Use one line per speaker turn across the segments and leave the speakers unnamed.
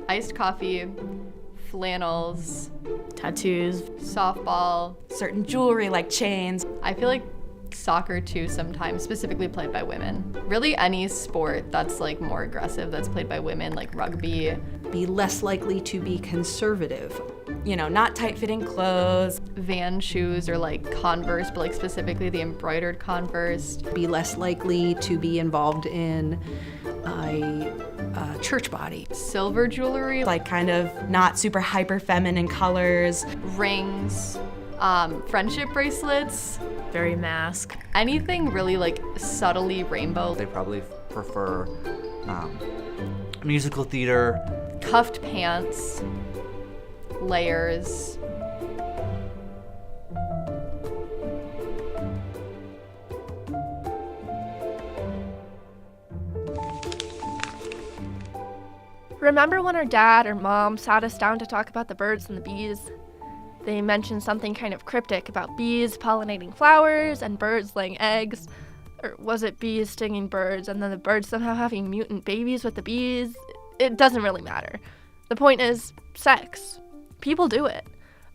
iced coffee, flannels,
tattoos,
softball,
certain jewelry like chains.
I feel like soccer too sometimes, specifically played by women. Really any sport that's like more aggressive that's played by women, like rugby.
Be less likely to be conservative.
You know, not tight-fitting clothes.
Van shoes or like Converse, but like specifically the embroidered Converse.
Be less likely to be involved in a church body.
Silver jewelry.
Like kind of not super hyper feminine colors.
Rings, friendship bracelets.
very mask.
Anything really like subtly rainbow.
They probably prefer musical theater.
Cuffed pants, layers.
Remember when our dad or mom sat us down to talk about the birds and the bees? They mentioned something kind of cryptic about bees pollinating flowers and birds laying eggs. Or was it bees stinging birds and then the birds somehow having mutant babies with the bees? It doesn't really matter. The point is, sex. People do it.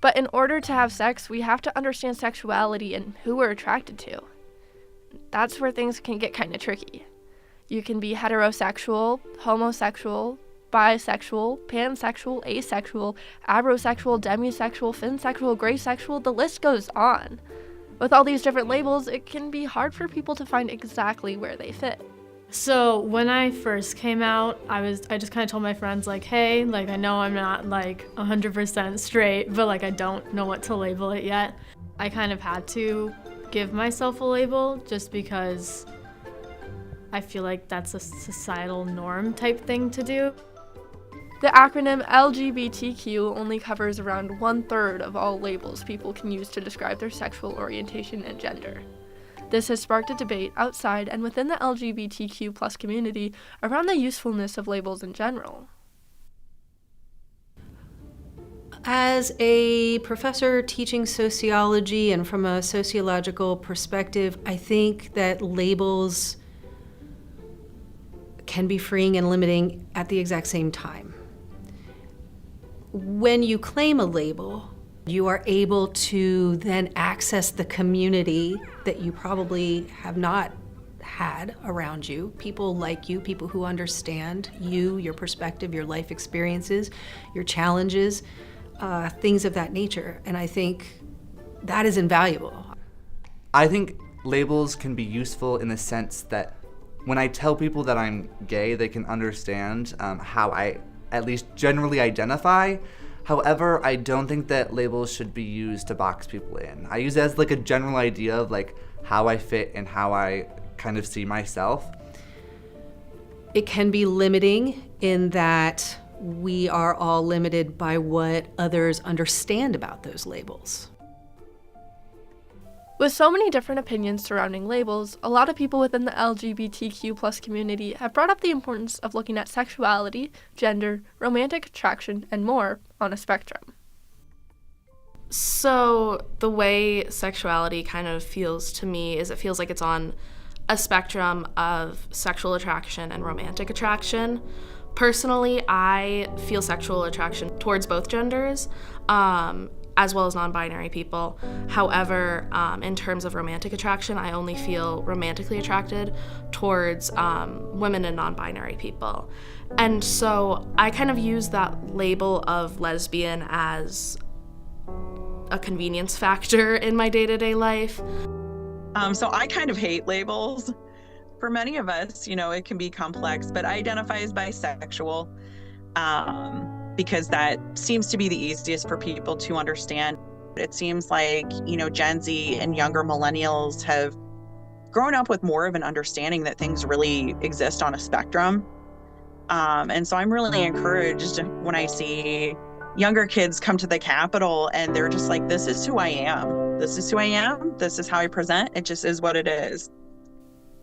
But in order to have sex, we have to understand sexuality and who we're attracted to. That's where things can get kind of tricky. You can be heterosexual, homosexual, bisexual, pansexual, asexual, abrosexual, demisexual, finsexual, graysexual, the list goes on. With all these different labels, it can be hard for people to find exactly where they fit.
So when I first came out, I just kind of told my friends like, hey, like I know I'm not like 100% straight, but like I don't know what to label it yet. I kind of had to give myself a label just because I feel like that's a societal norm type thing to do.
The acronym LGBTQ only covers around 1/3 of all labels people can use to describe their sexual orientation and gender. This has sparked a debate outside and within the LGBTQ+ community around the usefulness of labels in general.
As a professor teaching sociology and from a sociological perspective, I think that labels can be freeing and limiting at the exact same time. When you claim a label, you are able to then access the community that you probably have not had around you. People like you, people who understand you, your perspective, your life experiences, your challenges, things of that nature. And I think that is invaluable.
I think labels can be useful in the sense that when I tell people that I'm gay, they can understand how I at least generally identify. However, I don't think that labels should be used to box people in. I use it as like a general idea of like how I fit and how I kind of see myself.
It can be limiting in that we are all limited by what others understand about those labels.
With so many different opinions surrounding labels, a lot of people within the LGBTQ+ community have brought up the importance of looking at sexuality, gender, romantic attraction, and more on a spectrum.
So the way sexuality kind of feels to me is it feels like it's on a spectrum of sexual attraction and romantic attraction. Personally, I feel sexual attraction towards both genders, as well as non-binary people. However, in terms of romantic attraction, I only feel romantically attracted towards women and non-binary people. And so I kind of use that label of lesbian as a convenience factor in my day-to-day life.
So I kind of hate labels. For many of us, you know, it can be complex, but I identify as bisexual. Because that seems to be the easiest for people to understand. It seems like, you know, Gen Z and younger millennials have grown up with more of an understanding that things really exist on a spectrum. And so I'm really encouraged when I see younger kids come to the Capitol and they're just like, this is who I am. This is who I am. This is how I present. It just is what it is.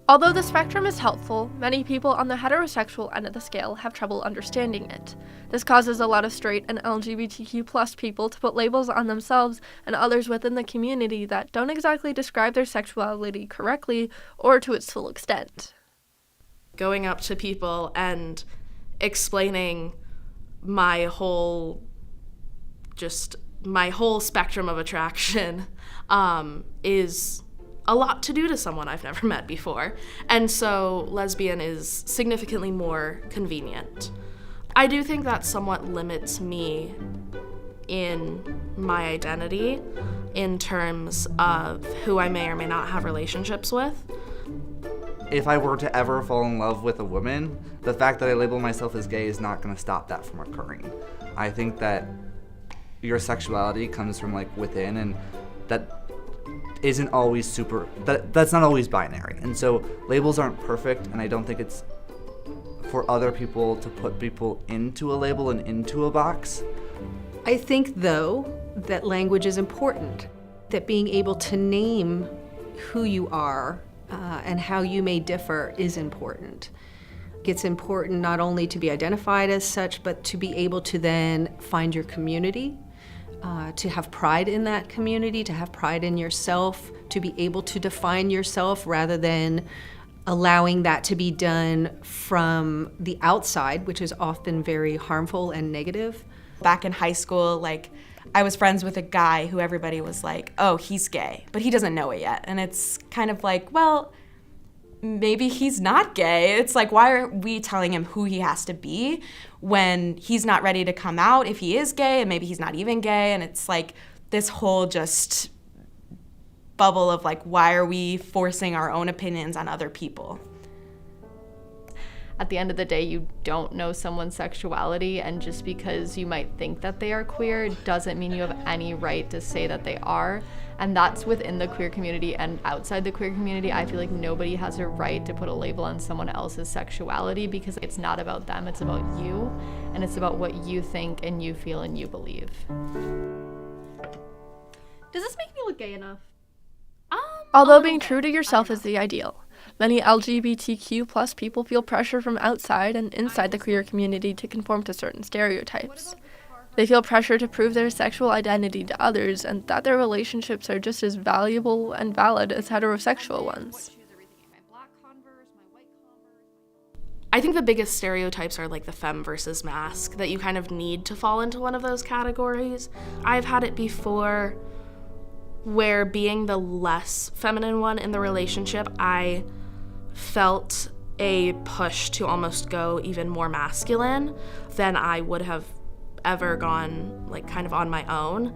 Although the spectrum is helpful, many people on the heterosexual end of the scale have trouble understanding it. This causes a lot of straight and LGBTQ+ people to put labels on themselves and others within the community that don't exactly describe their sexuality correctly or to its full extent.
Going up to people and explaining my whole spectrum of attraction is a lot to do to someone I've never met before. And so lesbian is significantly more convenient. I do think that somewhat limits me in my identity in terms of who I may or may not have relationships with.
If I were to ever fall in love with a woman, the fact that I label myself as gay is not going to stop that from occurring. I think that your sexuality comes from like within, and that isn't always that's not always binary. And so labels aren't perfect, and I don't think it's for other people to put people into a label and into a box.
I think, though, that language is important, that being able to name who you are and how you may differ is important. It's important not only to be identified as such, but to be able to then find your community, to have pride in that community, to have pride in yourself, to be able to define yourself rather than allowing that to be done from the outside, which is often very harmful and negative.
Back in high school, like, I was friends with a guy who everybody was like, oh, he's gay, but he doesn't know it yet. And it's kind of like, well, maybe he's not gay. It's like, why are we telling him who he has to be when he's not ready to come out if he is gay, and maybe he's not even gay? And it's like this whole just bubble of like, why are we forcing our own opinions on other people?
At the end of the day, you don't know someone's sexuality, and just because you might think that they are queer doesn't mean you have any right to say that they are. And that's within the queer community and outside the queer community. I feel like nobody has a right to put a label on someone else's sexuality, because it's not about them, it's about you, and it's about what you think and you feel and you believe.
Does this make me look gay enough?
Although being true to yourself is the ideal, many LGBTQ plus people feel pressure from outside and inside the queer community to conform to certain stereotypes. They feel pressure to prove their sexual identity to others and that their relationships are just as valuable and valid as heterosexual ones.
I think the biggest stereotypes are like the femme versus masc, that you kind of need to fall into one of those categories. I've had it before where, being the less feminine one in the relationship, I felt a push to almost go even more masculine than I would have ever gone like kind of on my own.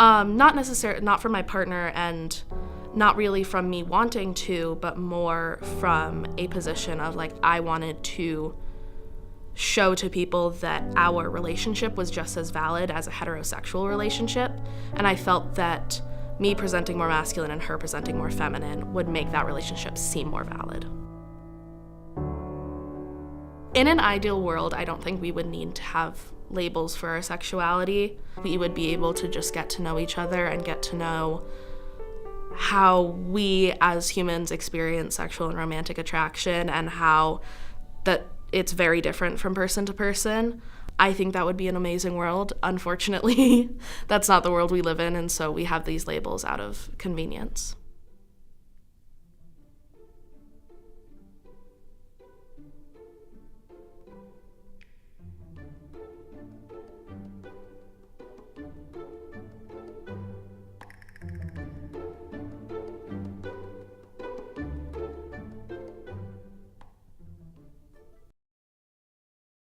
Not from my partner, and not really from me wanting to, but more from a position of like, I wanted to show to people that our relationship was just as valid as a heterosexual relationship, and I felt that me presenting more masculine and her presenting more feminine would make that relationship seem more valid. In an ideal world, I don't think we would need to have labels for our sexuality. We would be able to just get to know each other and get to know how we as humans experience sexual and romantic attraction, and how that it's very different from person to person. I think that would be an amazing world. Unfortunately, that's not the world we live in, and so we have these labels out of convenience.